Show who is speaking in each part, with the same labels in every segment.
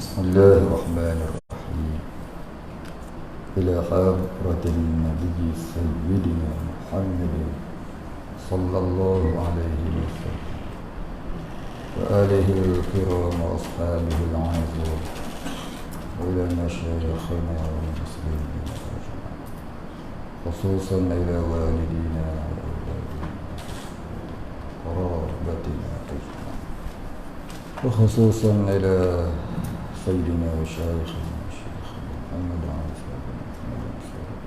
Speaker 1: بسم الله الرحمن الرحيم. إلى حضرة النبي سيدنا محمد صلى الله عليه وسلم وآله الكرام وأصحابه العظام وإلى مشايخنا والمسلمين أجمعين، خصوصا إلى والدينا وقرابتنا أجمعين، وخصوصا إلى سيدنا وشيخنا الشيخ محمد عليه الصلاة والسلام.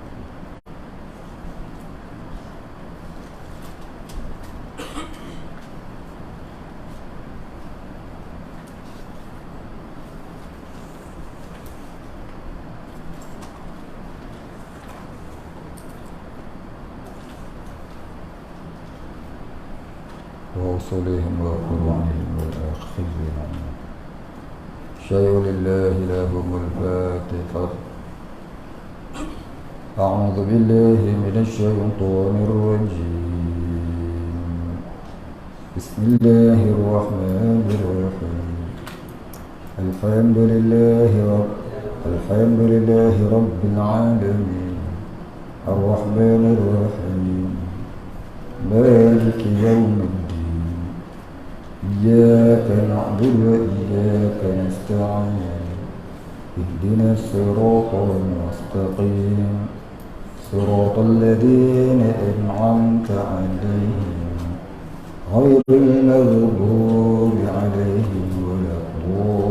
Speaker 1: ووصولهم وقرآنهم والآخرين عنهم. شيء لله لهم الفاتحة. أعوذ بالله من الشيطان الرجيم. بسم الله الرحمن الرحيم. الحمد لله رب العالمين الرحمن الرحيم مالك يوم الدين إياك نعبد وإياك نستعين اهدنا الصراط المستقيم صراط الذين أنعمت عليهم غير المغضوب عليهم ولا الضالين.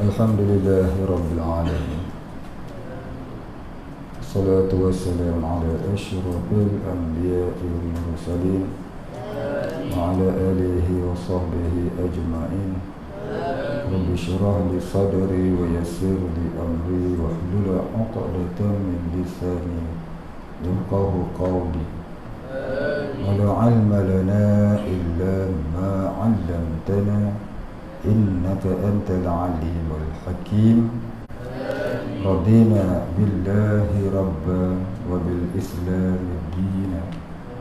Speaker 1: الحمد لله رب العالمين، الصلاة والسلام على أشرف الأنبياء والمرسلين وعلى آله وصحبه أجمعين. رب اشرح لي صدري ويسر لي أمري واحلل عقدة من لساني يفقه قولي. ولا علم لنا إلا ما علمتنا إنك أنت العليم الحكيم. رضينا بالله ربا وبالإسلام دينا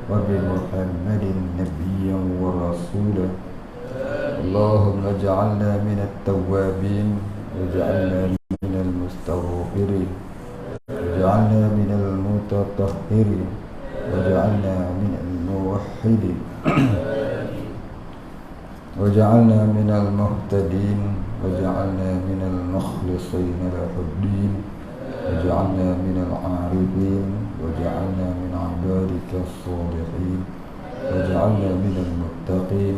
Speaker 1: وبمحمد نبيا ورسولا. اللهم اجعلنا من التوابين واجعلنا من المستغفرين واجعلنا من المتطهرين واجعلنا من الموحدين وجعلنا من المهتدين وجعلنا من المخلصين له الدين وجعلنا من العارفين وجعلنا من عبادك الصالحين وجعلنا من المتقين.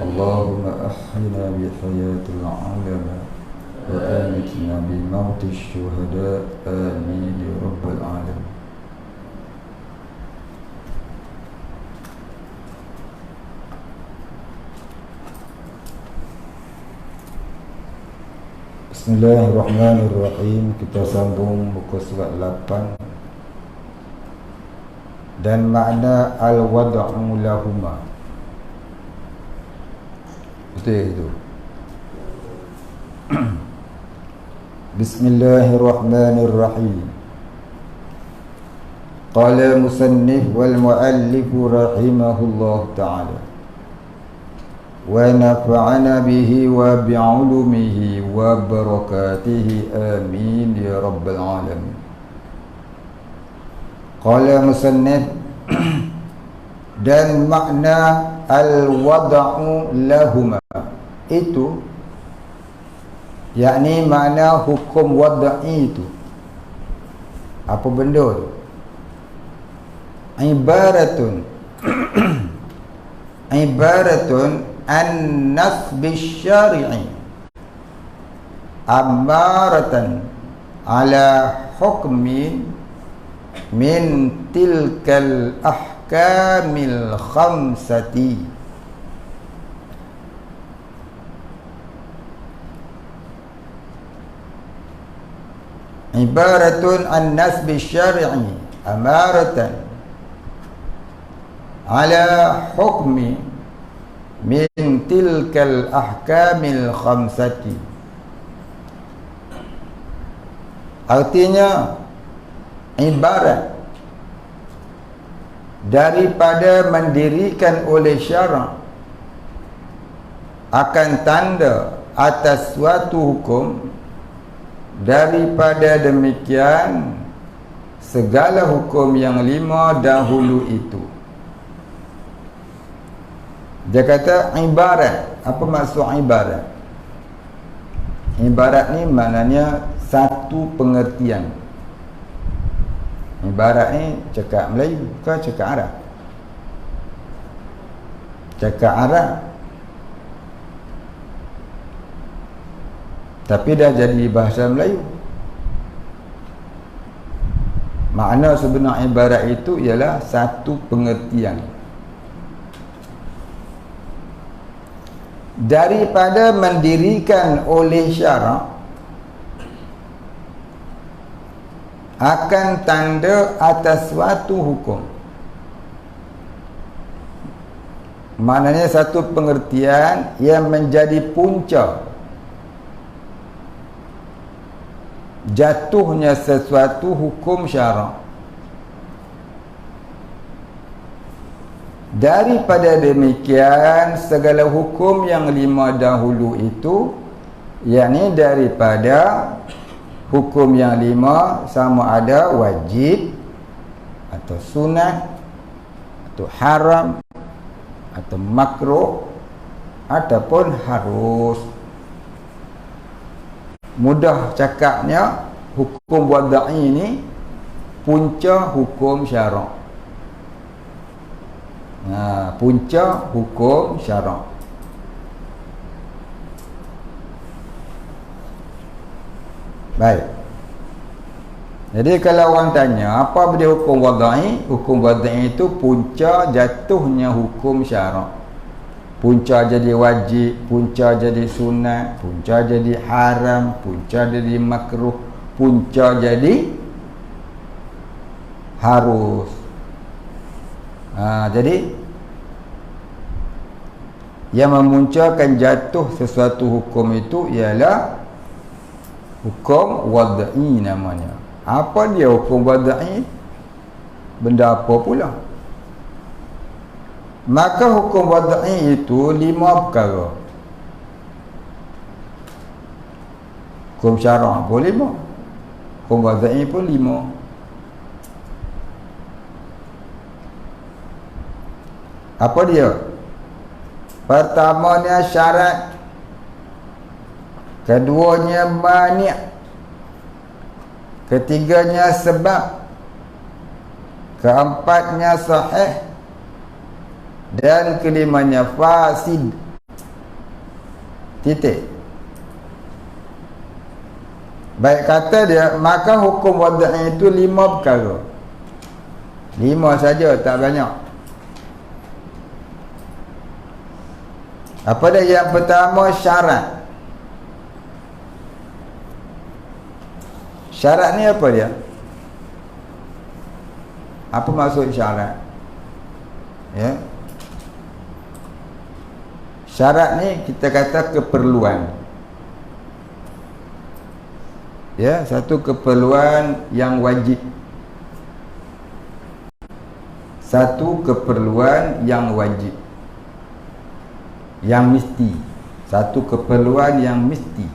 Speaker 1: اللهم أحينا بحياة العلماء وآمتنا بموت الشهداء آمين يا رب العالمين. Bismillahirrahmanirrahim. Kita sambung buku surat 8 dan makna al-wad'u lahuma. Betul itu. Bismillahirrahmanirrahim. Qala musannif wal muallif rahimahullah ta'ala wa nafa'ana bihi wa bi'ulumihi wa barakatihi amin ya rabbal alamin. Qala musannif dan makna al-wad'u lahuma itu, yakni makna hukum wad'i itu apa benda tu? Ibaratun an-nasbi syari'i amaratan ala hukmin min tilkal ahkamil khamsati. Ibaratun an-nasbi syari'i amaratan ala hukmi min tilkal ahkamil khamsati. Artinya ibarat daripada mendirikan oleh syarak akan tanda atas suatu hukum, daripada demikian segala hukum yang 5 dahulu itu. Dia kata ibarat. Apa maksud ibarat? Ibarat ni maknanya satu pengertian. Ibarat ni cakap Melayu ke cakap Arab? Cakap Arab. Tapi dah jadi bahasa Melayu. Makna sebenar ibarat itu ialah satu pengertian. Daripada mendirikan oleh syarak akan tanda atas suatu hukum. Maknanya satu pengertian yang menjadi punca jatuhnya sesuatu hukum syarak. Daripada demikian segala hukum yang 5 dahulu itu, yakni daripada hukum yang 5 sama ada wajib atau sunat atau haram atau makruh ataupun harus. Mudah cakapnya, hukum wadai ni punca hukum syarak. Punca hukum syarak. Baik. Jadi kalau orang tanya apa dia hukum wadai? Hukum wadai itu punca jatuhnya hukum syarak. Punca jadi wajib, punca jadi sunat, punca jadi haram, punca jadi makruh, punca jadi harus. Jadi yang memuncakan jatuh sesuatu hukum itu ialah hukum wadai namanya. Apa dia hukum wadai? Benda apa pula? Maka hukum wadai itu 5 perkara. Hukum syarak pun 5, hukum wadai pun 5. Apa dia? Pertamanya syarat, keduanya mani', ketiganya sebab, keempatnya sahih, dan kelimanya fasid. Titik. Baik kata dia, maka hukum wadai itu 5 perkara. 5 saja, tak banyak. Apa dia? Yang pertama syarat. Syarat ni apa dia? Apa maksud syarat? Ya. Syarat ni kita kata keperluan. Ya, satu keperluan yang wajib. Satu keperluan yang wajib, yang mesti. Satu keperluan yang mesti.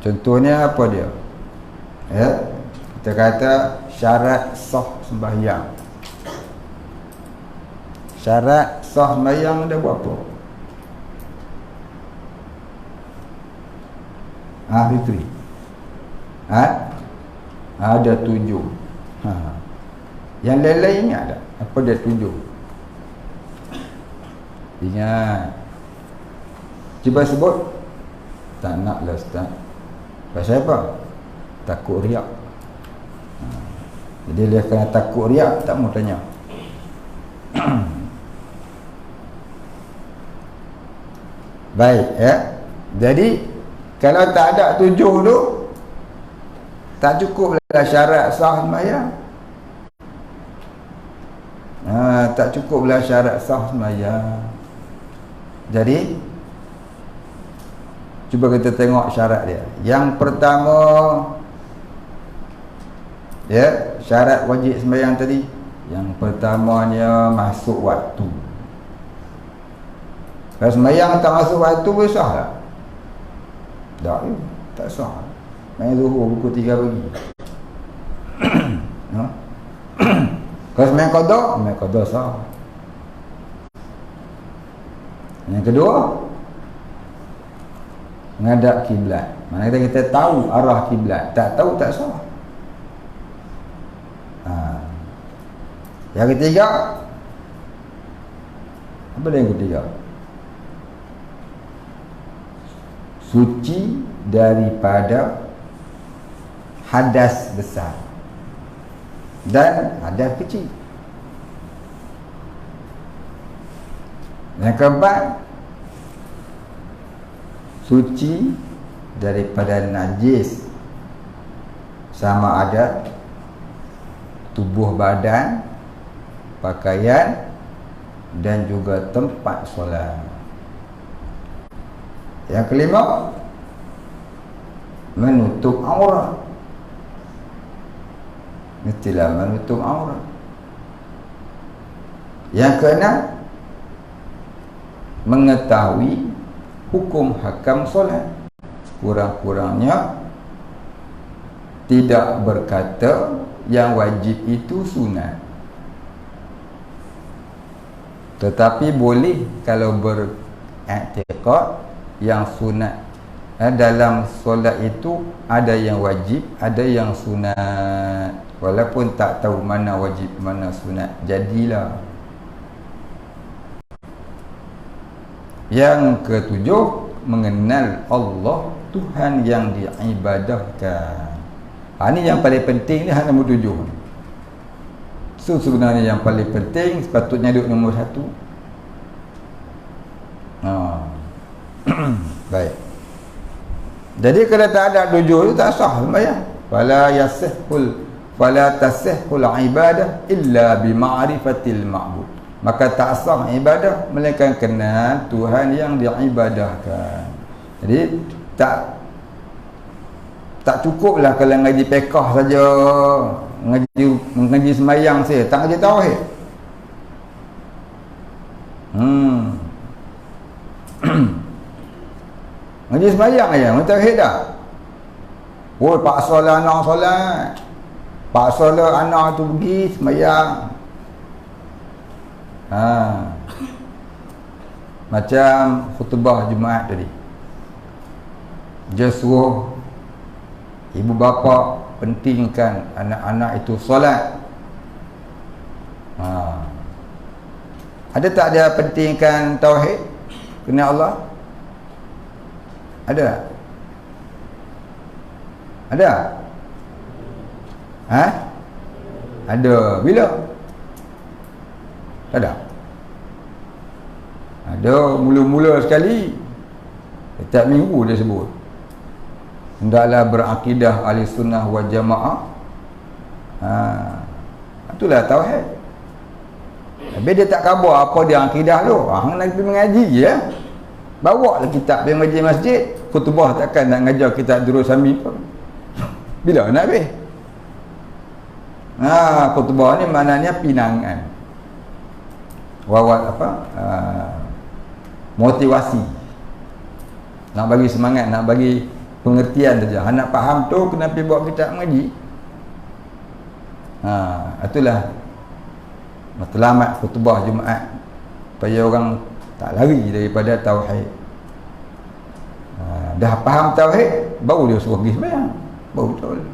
Speaker 1: Contohnya apa dia? Ya, kita kata syarat sah sembahyang. Syarat sah sembahyang ada berapa? Fitri. Ada 7. Yang lain-lainnya ada. Apa dia 7? Ingat. Cuba sebut. Tak naklah Ustaz. Pasal apa? Takut riak. Jadi dia kena takut riak, tak mau tanya. Baik, ya. Jadi kalau tak ada 7 tu, tak cukuplah syarat sah sembahyang. Tak cukuplah syarat sah sembahyang. Jadi Cuba kita tengok syarat dia. Yang pertama, ya, syarat wajib sembahyang tadi. Yang pertamanya masuk waktu. Kalau sembahyang tak masuk waktu boleh sah tak? Tak sah. Main zuhur pukul 3 pagi. Ha? Kalau sembahyang qada sah. Yang kedua, menghadap kiblat. Mana kita tahu arah kiblat, tak tahu tak sah. Yang ketiga, apa yang ketiga? Suci daripada hadas besar dan hadas kecil. Yang keempat, suci daripada najis, sama ada tubuh badan, pakaian dan juga tempat solat. Yang kelima, menutup aurat. Mestilah menutup aurat. Yang keenam, mengetahui hukum hakam solat. Kurang-kurangnya tidak berkata yang wajib itu sunat, tetapi boleh kalau beriktikad yang sunat. Dalam solat itu ada yang wajib, ada yang sunat, walaupun tak tahu mana wajib mana sunat, jadilah. Yang ketujuh, mengenal Allah, Tuhan yang diibadahkan. Ini yang paling penting ni, hanya nombor 7. So sebenarnya yang paling penting sepatutnya duduk nombor 1. Baik. Jadi kalau tak ada 7 itu tak sah sembahyang. Fala tasihhul ibadah illa bi ma'rifatil ma'bud. Maka tak sah ibadah melainkan kenal Tuhan yang diibadahkan. Jadi tak cukuplah kalau ngaji fiqh saja, ngaji sembahyang saja, tak ngaji tauhid. Ngaji sembahyang aja, ngaji tauhid dah. Oh, paksalah anak solat. Paksalah anak tu pergi sembahyang. Macam khutbah Jumaat tadi, dia suruh ibu bapa pentingkan anak-anak itu solat. Ada tak dia pentingkan tauhid, kenal Allah? Ada? Ada? Ada. Bila? Tak ada. Ada mula-mula sekali, setiap minggu dia sebut, hendaklah berakidah ahli sunnah wal jamaah. Itulah tauhid. Habis dia tak khabar apa dia akidah tu. Hang nak pergi mengaji ya. Bawa lah kitab pergi mengaji masjid. Khutbah takkan nak ngajar kitab Durus Sami pun. Bila nak habis? Khutbah ni maknanya pinangan. Wawat apa? Motivasi. Nak bagi semangat, nak bagi pengertian saja. Nak faham tu kena pergi bawa kitab mengaji. Itulah matlamat khutbah Jumaat, supaya orang tak lari daripada tauhid. Dah faham tauhid, baru dia suruh pergi sembahyang. Baru betul.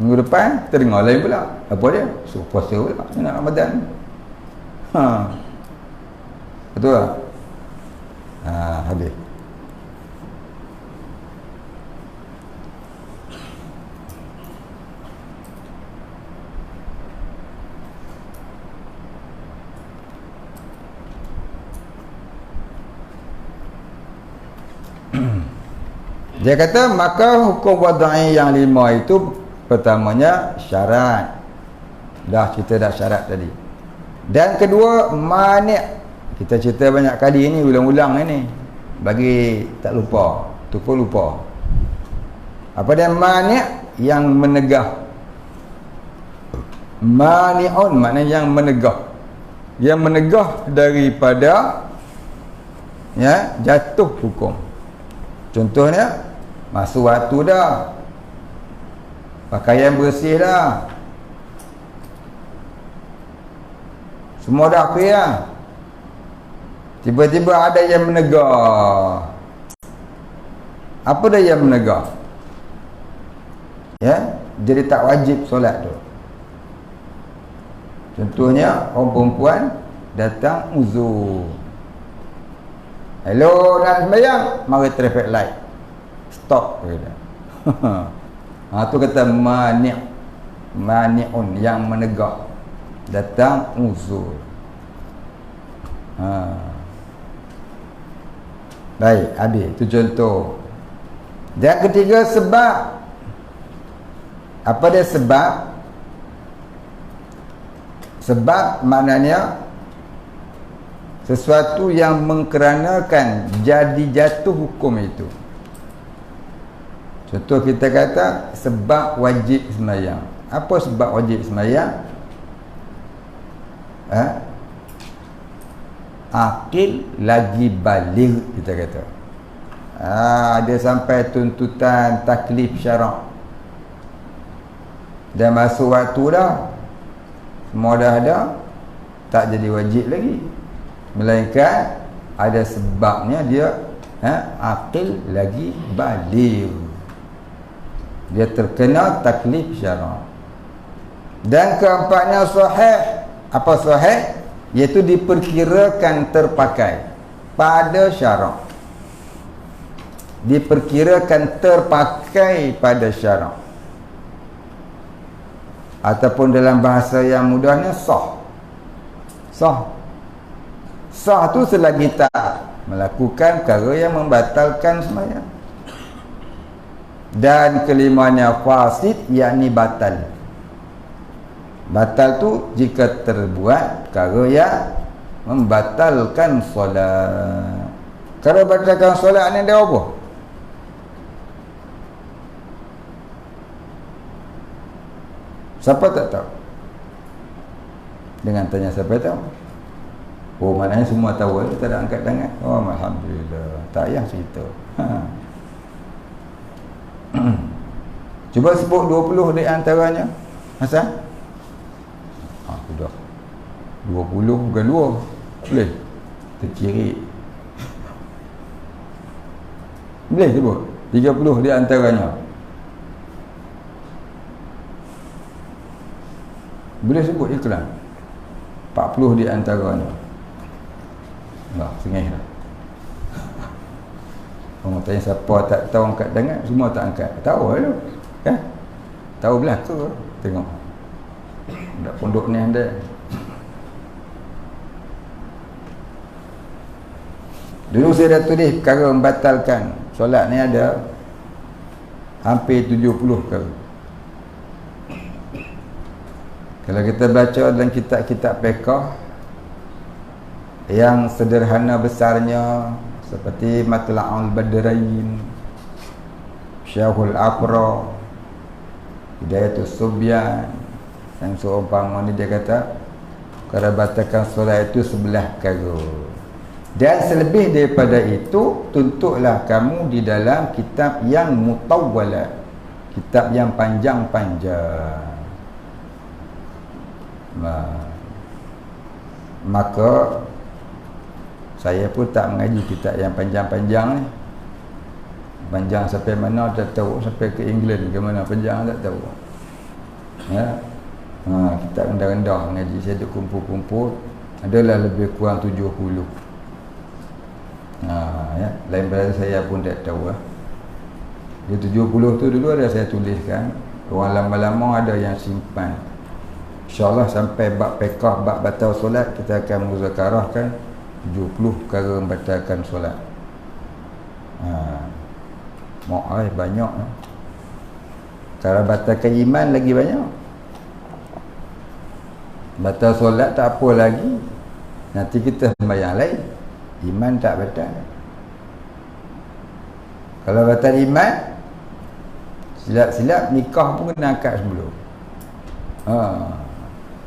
Speaker 1: Minggu depan kita dengar lain pula. Apa dia? Suruh puasa pula nak Ramadan. Betul tak? Habis. Dia kata maka hukum wadai yang 5 itu pertamanya syarat. Kita dah syarat tadi. Dan kedua, mani'. Kita cerita banyak kali ini, ulang-ulang ini. bagi tak lupa, tu pun lupa. Apa dia mani'? Yang menegah. Mani'un maknanya yang menegah. Yang menegah daripada jatuh hukum. Contohnya masuk waktu dah, pakaian bersih dah, semua dah okey dah, tiba-tiba ada yang menegah. Apa dia yang menegah? Jadi tak wajib solat tu. Contohnya orang perempuan datang uzur, hello nak sembahyang, mari traffic light stop kata. Tu kata mani'un yang menegah, datang uzur. Baik, habis itu contoh. Dan ketiga sebab. Apa dia sebab? Sebab maknanya sesuatu yang mengkeranakan jadi jatuh hukum itu. Contoh kita kata sebab wajib sembahyang. Apa sebab wajib sembahyang? Akil lagi baligh kita kata. Dia sampai tuntutan taklif syarak. Dah masuk waktu dah, semua dah ada, tak jadi wajib lagi, melainkan ada sebabnya dia akil lagi baligh, dia terkena taklif syarak. Dan keempatnya sahih. Apa sahih? Iaitu diperkirakan terpakai pada syarak, diperkirakan terpakai pada syarak. Ataupun dalam bahasa yang mudahnya sah. Sah tu selagi tak melakukan perkara yang membatalkan sembahyang. Dan kelimanya fasid, yakni batal. Batal tu jika terbuat perkara yang membatalkan solat. Kalau batalkan solat ni dia apa? Siapa tak tahu? Dengan tanya siapa tahu? Oh, maknanya semua tahu, tak ada angkat tangan. Oh, alhamdulillah. Tak payah cerita. Cuba sebut 20 di antaranya. Masa? Sudah 20 bukan 2. Boleh? Terkiri. Boleh sebut 30 di antaranya. Boleh sebut iklan 40 di antaranya. Sengih dah. Orang tanya siapa tak tahu angkat tangan, semua tak angkat. Tahu lah kan? Tahu belaka. Tengok budak pondok ni anda. Dulu saya dah tulis perkara membatalkan solat ni ada hampir 70 perkara. Kalau kita baca dalam kitab-kitab fiqh yang sederhana besarnya seperti Matla'ul Badrain, Syahul Aqra, Hidayatus Subyan, yang seumpama ni dia kata kalau batalkan solat itu 11 perkara. Dan selebih daripada itu, tuntutlah kamu di dalam kitab yang mutawwalat, kitab yang panjang-panjang. Maka saya pun tak mengaji kitab yang panjang-panjang ni. Panjang sampai mana tak tahu, sampai ke England ke mana panjang tak tahu. Kitab rendah-rendah mengaji saya duk kumpul-kumpul adalah lebih kurang 70. Lain pada saya pun tak tahu lah. Dia 70 tu dulu ada saya tuliskan. Orang lama-lama ada yang simpan. InsyaAllah sampai bab fiqh, bab batal solat, kita akan muzakarahkan 70 perkara membatalkan solat. Banyak. Kalau batalkan iman lagi banyak. Batal solat tak apa lagi, nanti kita sembahyang lain, iman tak batal. Kalau batal iman, silap-silap nikah pun kena akad sebelum.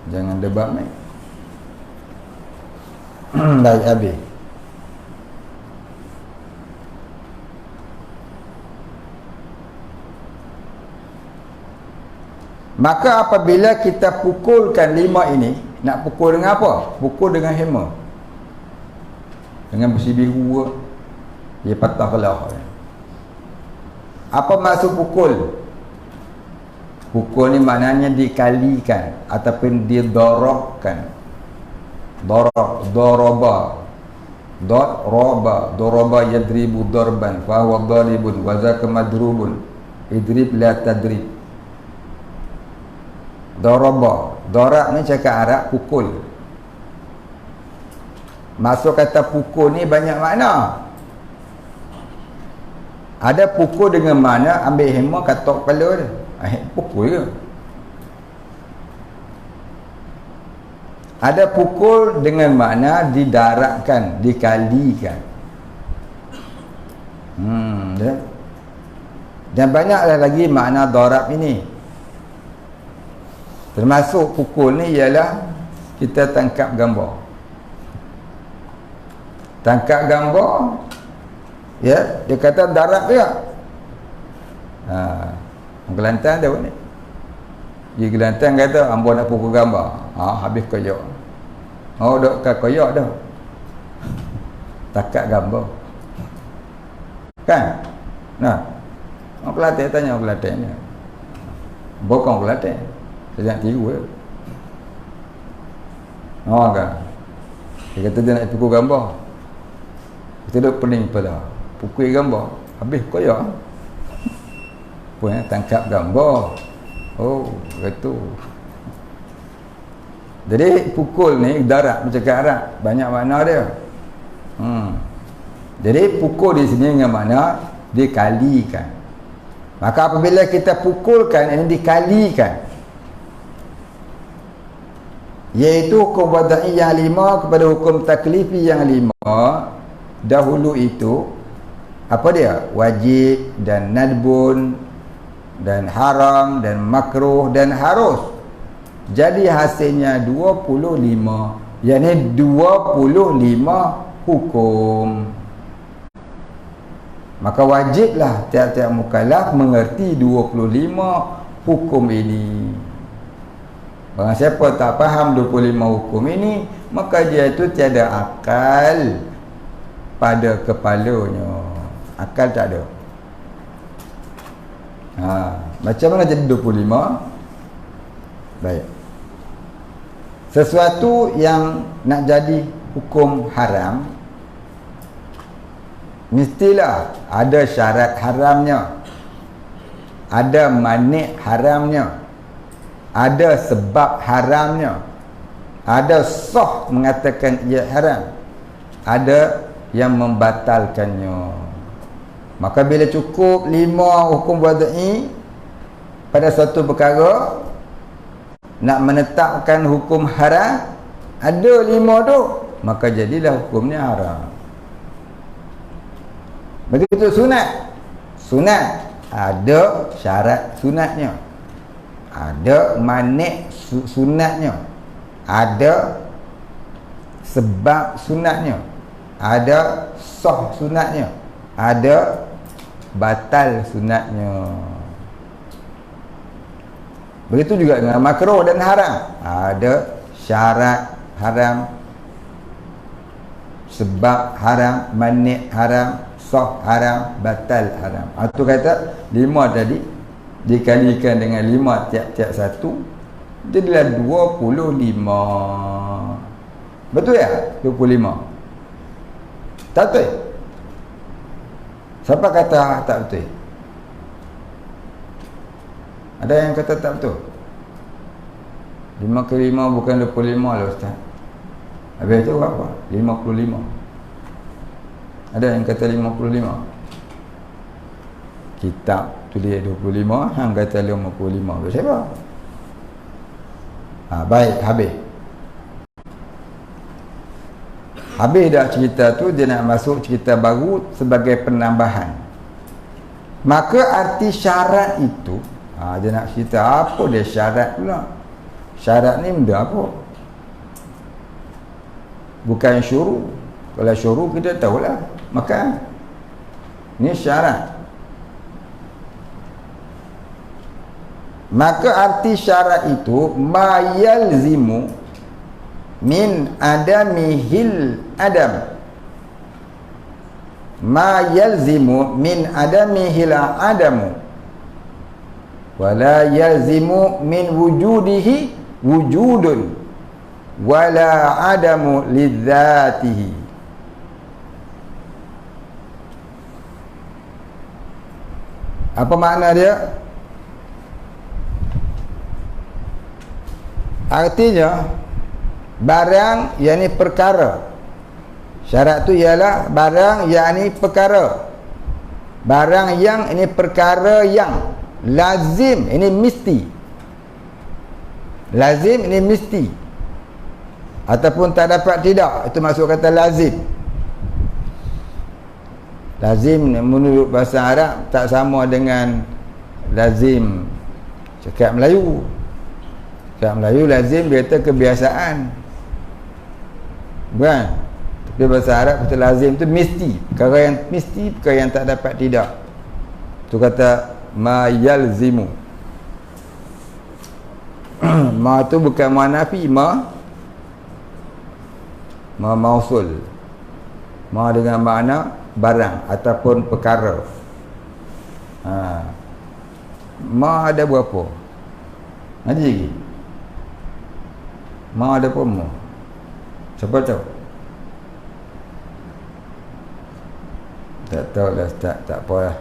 Speaker 1: Jangan debat main. Baik, habis. Maka apabila kita pukulkan 5 ini, nak pukul dengan apa? Pukul dengan hammer. Dengan besi biru, dia patah kelah. Apa maksud pukul? Pukul ni maknanya dikalikan ataupun didorokkan. Doroba yadribu darban fa huwa daribun wa zaka madrubun idrib la tadrib. Dorab ni cakap Arab pukul. Maksud kata pukul ni banyak makna. Ada pukul dengan mana ambil hammer katok kepala dia. Pukul ke? Ada pukul dengan makna didaratkan, dikalikan. Dan banyaklah lagi makna darab ini. Termasuk pukul ni ialah kita tangkap gambar. Tangkap gambar, ya, dia kata darab juga. Kelantan dia buat ni. Dia Kelantan kata ambo nak pukul gambar. Habis koyak. Dok koyak dah. Tangkap gambar. Kan? Nah. Orang Kelantan tanya orang Kelantan ni. Bukan Kelantan. Saya nak tiru ke? Kan? Dia kata dia nak pukul gambar. Kita duduk pening kepala. Pukul gambar. Habis koyak. Tangkap gambar. Betul. Jadi pukul ni darat bercakap Arab. Banyak makna dia. Jadi pukul di sini dengan makna dikalikan. Maka apabila kita pukulkan, ini dikalikan. Iaitu hukum wada'i yang 5 kepada hukum taklifi yang 5. Dahulu itu apa dia? Wajib dan nadbun dan haram dan makruh dan harus. Jadi hasilnya 25. Yakni 25 hukum. Maka wajiblah tiap-tiap mukallaf mengerti 25 hukum ini. Barang siapa tak faham 25 hukum ini, maka dia itu tiada akal pada kepalanya. Akal tak ada. Macam mana jadi 25? Baik. Sesuatu yang nak jadi hukum haram, mestilah ada syarat haramnya, ada mani' haramnya, ada sebab haramnya, ada sah mengatakan ia haram, ada yang membatalkannya. Maka bila cukup 5 hukum wada'i pada satu perkara, nak menetapkan hukum haram, ada 5 tu, maka jadilah hukumnya haram. Begitu sunat. Sunat ada syarat sunatnya, ada mani' sunatnya, ada sebab sunatnya, ada sah sunatnya, ada batal sunatnya. Begitu juga dengan makruh dan haram. Ada syarat haram, sebab haram, mani' haram, sah haram, batal haram. Itu kata 5 tadi dikalikan dengan 5 tiap-tiap satu, jadilah 25. Betul ya? 25. Tak betul? Siapa kata tak betul? Ada yang kata tak betul? 5 ke 5 bukan 25 lah Ustaz. Habis itu apa? 55. Ada yang kata 55. Kitab tulis 25, hang kata 55. Siapa? Baik, habis. Habis dah cerita tu, dia nak masuk cerita baru sebagai penambahan. Maka arti syarat itu, dia nak cerita apa dia syarat pula. Syarat ni benda apa? Bukan syuru. Kalau syuru kita tahulah makan. Ni syarat. Maka arti syarat itu ma yalzimu min adamihil adam. Ma yalzimu min adamihil adamu wala yalzimu min wujudihi wujudun wala adamu lidzatihi. Apa makna dia? Artinya barang yakni perkara. Syarat tu ialah barang yakni perkara. Barang yang ini perkara yang lazim, ini mesti. Lazim ini mesti. Ataupun tak dapat tidak, itu maksud kata lazim. Lazim menurut bahasa Arab tak sama dengan lazim cakap Melayu. Cakap Melayu lazim dia kata kebiasaan. Bukan? Tapi bahasa Arab kata lazim tu mesti. Perkara yang mesti, perkara yang tak dapat tidak. Tu kata ma yalzimu. Ma tu bukan ma nafi, ma mausul. Ma dengan makna barang ataupun perkara. Ma ada berapa? Nanti lagi. Ma ada apa ma? Siapa tahu? Tak tahu lah Ustaz, tak apa lah.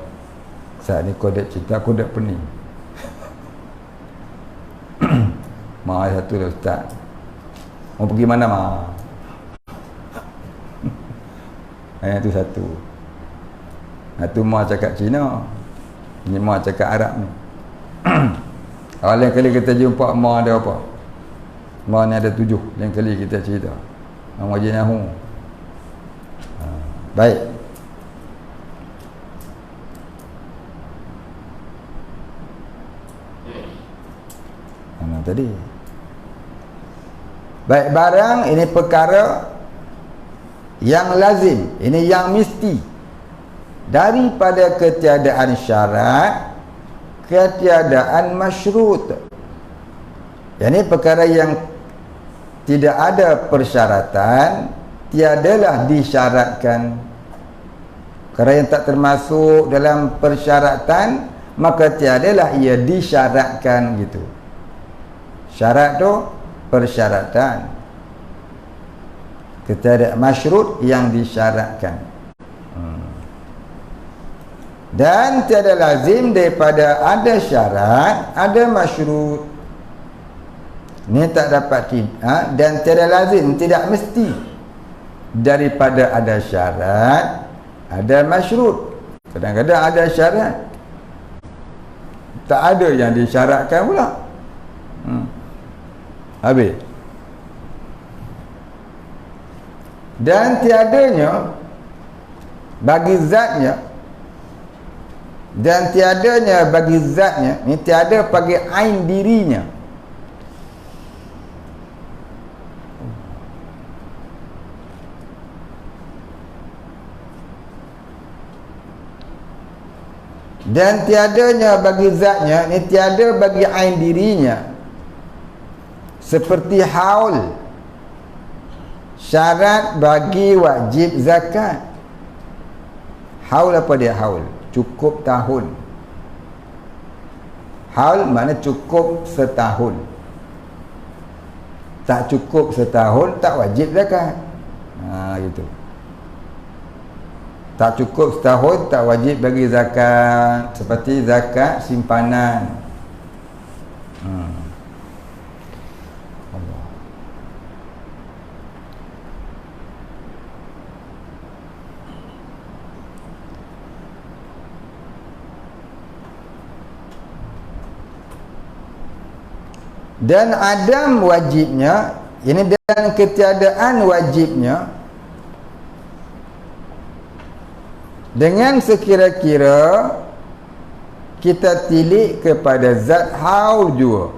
Speaker 1: Saat ni kau dah cerita, aku dah pening. Ma satu dah Ustaz. Mau pergi mana ma? Yang tu satu. Itu ma cakap Cina. Ini ma cakap Arab ni. Lain kali kita jumpa ma ada apa? Ma ni ada 7. Lain kali kita cerita. Ngaji Nahu. Baik. Mana tadi? Baik, barang ini perkara yang lazim, ini yang mesti. Daripada ketiadaan syarat, ketiadaan masyrut. Yang ini perkara yang tidak ada persyaratan, tiadalah disyaratkan. Perkara yang tak termasuk dalam persyaratan, maka tiadalah ia disyaratkan gitu. Syarat tu persyaratan. Ketiadaan masyrut yang disyaratkan. Dan tiada lazim daripada ada syarat, ada masyrut. Ini tak dapat dan tiada lazim, tidak mesti daripada ada syarat, ada masyrut. Kadang-kadang ada syarat, tak ada yang disyaratkan pula. Habis. Dan tiadanya bagi zatnya, dan tiadanya bagi zatnya, ini tiada bagi ain dirinya. Dan tiadanya bagi zatnya, ini tiada bagi ain dirinya. Seperti haul, syarat bagi wajib zakat. Haul apa dia haul? Cukup tahun. Haul makna cukup setahun. Tak cukup setahun, tak wajib zakat. Gitu. Tak cukup setahun, tak wajib bagi zakat. Seperti zakat simpanan. Allah. Dan adam wajibnya, ini dan ketiadaan wajibnya, dengan sekira-kira kita tilik kepada zat haul juga.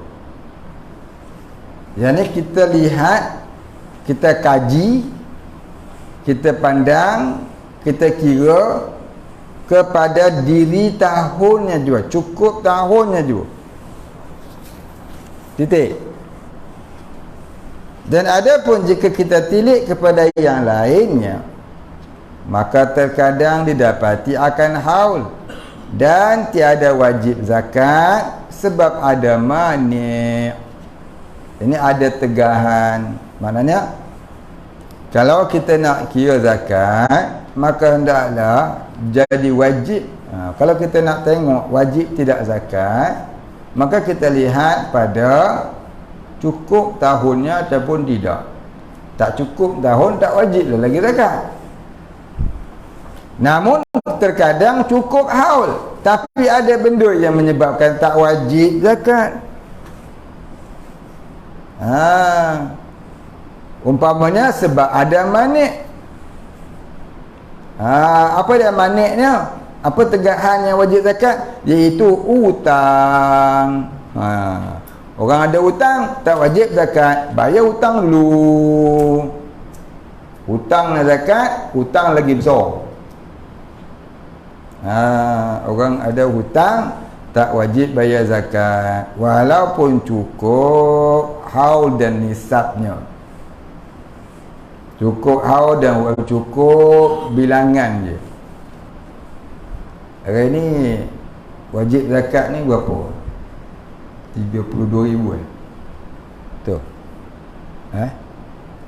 Speaker 1: Yang ni kita lihat, kita kaji, kita pandang, kita kira kepada diri tahunnya juga, cukup tahunnya juga. Titik. Dan ada pun jika kita tilik kepada yang lainnya, maka terkadang didapati akan haul dan tiada wajib zakat sebab ada mani'. Ini ada tegahan. Maknanya kalau kita nak kira zakat, maka hendaklah jadi wajib. Kalau kita nak tengok wajib tidak zakat, maka kita lihat pada cukup tahunnya ataupun tidak. Tak cukup tahun, tak wajib lah lagi zakat. Namun terkadang cukup haul, tapi ada benda yang menyebabkan tak wajib zakat. Umpamanya sebab ada manik. Apa dia maniknya? Apa tegahan yang wajib zakat? Iaitu hutang. Orang ada hutang, tak wajib zakat. Bayar hutang dulu. Hutang dan zakat, hutang lagi besar. Orang ada hutang, tak wajib bayar zakat walaupun cukup haul dan nisabnya. Cukup haul dan cukup bilangan je. Hari ni wajib zakat ni berapa? 32,000 Betul?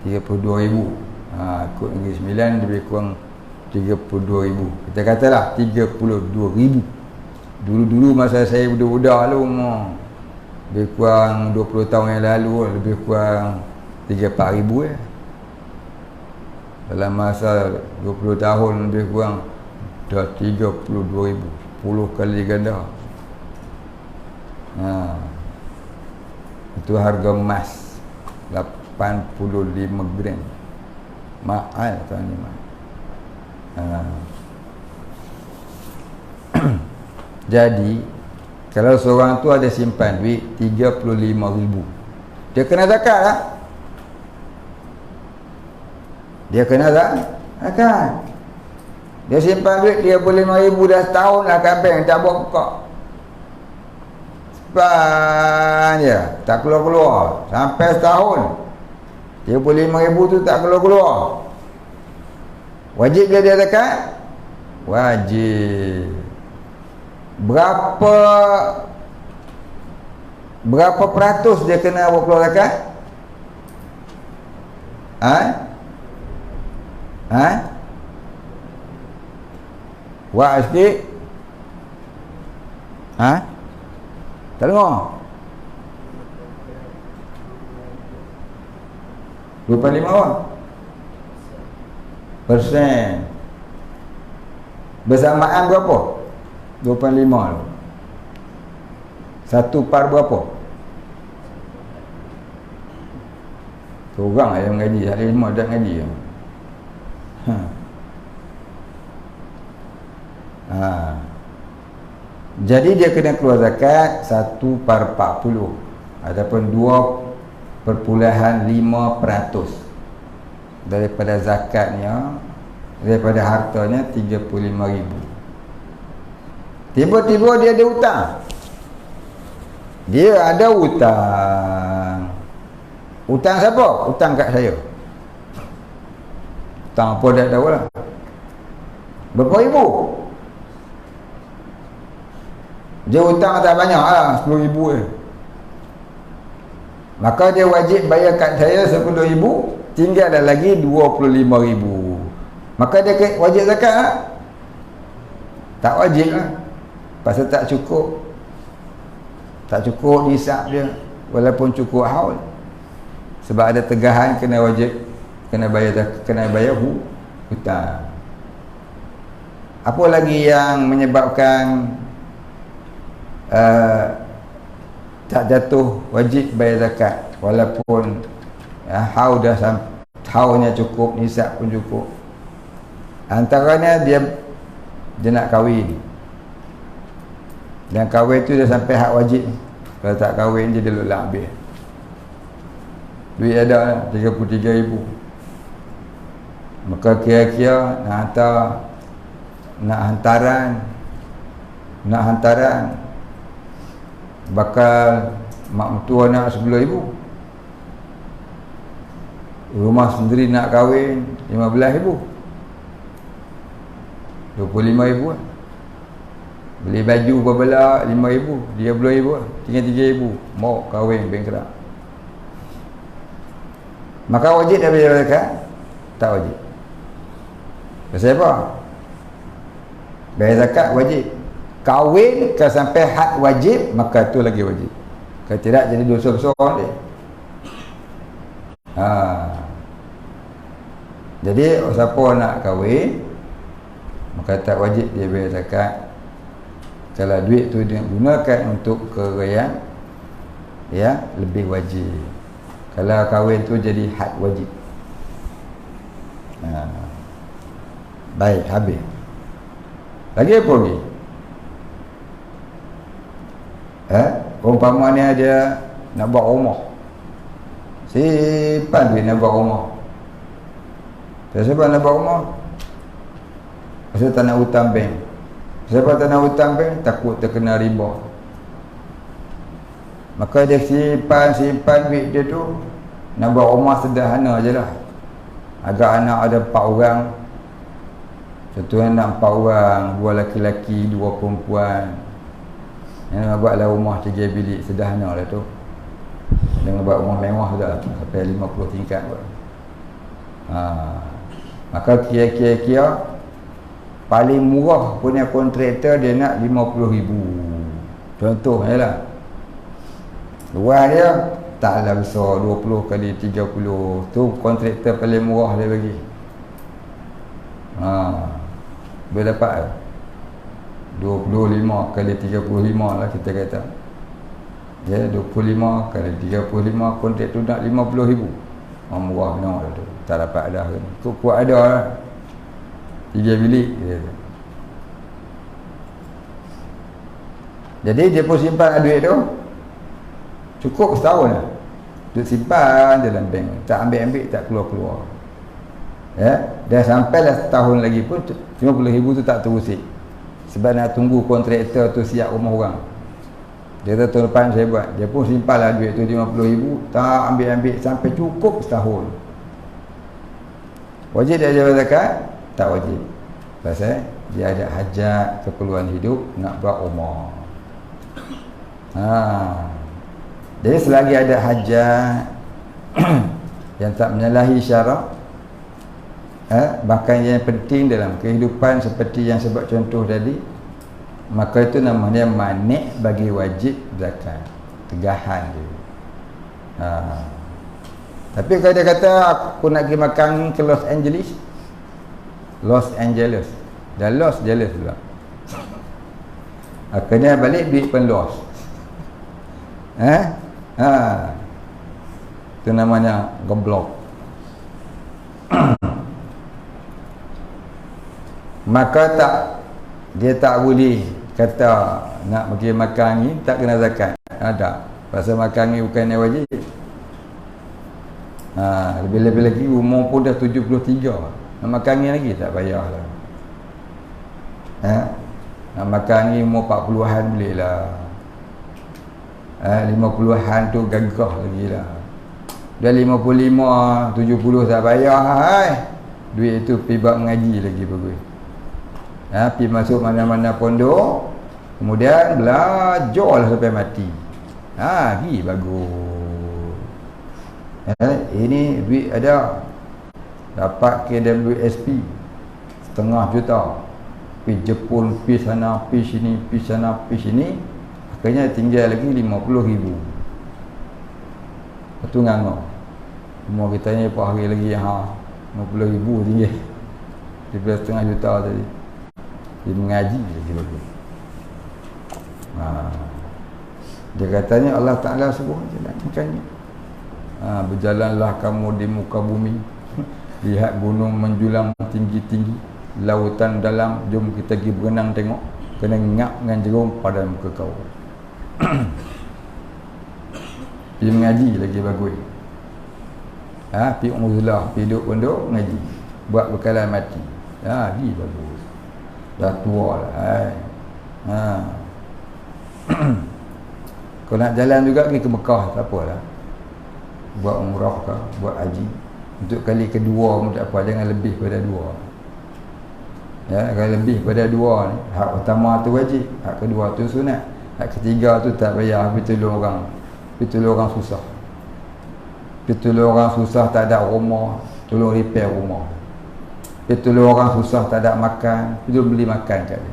Speaker 1: 32,000. Ikut Negeri Sembilan lebih kurang 32,000. Kita katalah 32,000. Dulu-dulu masa saya budak-budak dulu, lebih kurang 20 tahun yang lalu, lebih kurang 3-4 ribu. Dalam masa 20 tahun lebih kurang dah 32,000. 10 kali ganda. Itu harga emas 85 gram. Mahal tuan ni. Jadi kalau seorang tu ada simpan duit 35,000, dia kena zakat lah. Dia kena zakat. Dia simpan duit 35,000 dah setahun lah kat bank, tak buka. Simpan je, tak keluar-keluar sampai setahun. 35,000 tu tak keluar-keluar. Wajib dia zakat? Wajib. Berapa peratus dia kena buat keluar zakat? Wah sikit. Tak dengar. 25 apa? Persen. Bersamaan berapa? 25 tu. 1 par berapa? Seorang yang mengaji, hari 5 dah ngaji. Jadi dia kena keluar zakat 1/40 ataupun 2,5% daripada zakatnya, daripada hartanya 35,000. Tiba-tiba dia ada hutang. Dia ada hutang. Hutang siapa? Hutang kat saya. Hutang apa dah tahu lah. Berapa ribu? Dia hutang tak banyak lah, 10,000 je. Maka dia wajib bayar kat saya 10,000, tinggal dah lagi 25,000. Maka dia wajib zakat lah? Tak wajib lah. Pasal tak cukup. Tak cukup nisab dia, walaupun cukup haul. Sebab ada tegahan kena wajib, kena bayar hutang. Apa lagi yang menyebabkan tak jatuh wajib bayar zakat walaupun haulnya cukup, nisab pun cukup? Antaranya dia nak kahwin. Dan kahwin tu dah sampai hak wajib. Kalau tak kahwin je dia lulak habis. Duit ada 33,000. Maka kira-kira nak hantaran bakal mak mentua nak 10,000. Rumah sendiri nak kahwin 15,000. 25,000 lah. Beli baju berbelah 5,000, 30,000 lah. Tinggal 3,000. Mau kahwin bengkerak. Maka wajib dah bayar zakat? Tak wajib. Pasal apa? Bayar zakat wajib. Kahwin kalau sampai had wajib, maka tu lagi wajib. Kalau tidak jadi dosa besar dia. Jadi siapa nak kahwin, maka tak wajib dia bayar zakat. Kalau duit tu dia gunakan untuk kerajaan, ya, lebih wajib. Kalau kahwin tu jadi had wajib. Baik, habis. Lagi apa lagi? Umpama ni ada nak buat rumah, simpan duit nak buat rumah. Sebab nak buat rumah, pasal tak nak hutang bank. Sebab tak nak hutang bank, takut terkena riba. Maka dia simpan duit dia tu, nak buat rumah sederhana je lah. Agak anak ada 4 orang, contohnya nak 4 orang, 2 laki-laki, 2 perempuan. Yang buatlah rumah 3 bilik sederhana lah tu. Jangan buat rumah mewah dah, sampai 50 tingkat buat. Maka kira-kira paling murah punya kontraktor dia nak 50,000. Contohnya lah. Luar dia taklah besar, 20 kali 30. Tu kontraktor paling murah dia bagi. Boleh dapat 25 kali 35 lah kita kata. Ya, 25 kali 35 kontrak tu nak 50,000. Murah benar tu. Tak dapat dah kan. Kuat ada lah. 3 bilik dia. Jadi dia pun simpan duit tu cukup setahun lah. Duit simpan dalam bank, tak ambil-ambil, tak keluar-keluar. Ya, dah sampailah setahun lagi pun 50,000 tu tak terusik. Sebab nak tunggu kontraktor tu siap rumah orang. Dia kata tahun depan saya buat. Dia pun simpanlah duit tu 50,000, tak ambil-ambil sampai cukup setahun. Wajib dia bayar zakat? Tak wajib. Pasal dia ada hajat, keperluan hidup, nak buat rumah. Jadi selagi ada hajat yang tak menyalahi syarak, bahkan yang penting dalam kehidupan seperti yang sebut contoh tadi, maka itu namanya manik bagi wajib zakat. Tegahan dia. Tapi kalau dia kata aku nak pergi makan ke Los Angeles, dah Los Angeles pula, akhirnya balik duit pun loss. Itu namanya goblok. Maka dia tak boleh kata nak pergi makan ni tak kena zakat. Ada. Pasal makan ni bukan yang wajib. Lebih-lebih lagi umur pun dah 73. Nak makan ni lagi tak payah lah. Nak makan ni umur 40-an boleh lah. 50-an tu gagah lagi lah. Dah 55, 70 tak payah hai. Duit tu pergi buat mengaji lagi bagus. Pergi masuk mana-mana pondok, kemudian belajar lah sampai mati. Pergi bagus. Ini duit ada, dapat KWSP setengah juta, pergi Jepun, pergi sana, pergi sini, pergi sana, pergi sini, akhirnya tinggal lagi 50,000. Itu ngangok. Umur kita ni per hari lagi 50,000 tinggal daripada setengah juta tadi. Dia mengaji lagi bagus. Dia katanya Allah Ta'ala suruh macam ni. Berjalanlah kamu di muka bumi, lihat gunung menjulang tinggi-tinggi, lautan dalam, jom kita pergi berenang tengok. kena ngap dengan jerung pada muka kau. Pergi mengaji lagi bagus. Pergi uzlah, pergi duduk pondok mengaji, buat bekalan mati. Di bagus. Dah tua lah. Kau nak jalan juga pergi ke Mekah, tak apalah. Buat umrah ke, buat haji. Untuk kali kedua pun tak apa, jangan lebih pada 2. Kalau lebih pada 2 ni, hak pertama tu wajib, hak kedua tu sunat, hak ketiga tu tak payah pergi tolong orang. Pergi tolong orang susah. Pergi tolong orang susah tak ada rumah, tolong repair rumah. Pergi tolong orang susah tak ada makan, pergi beli makan kat dia.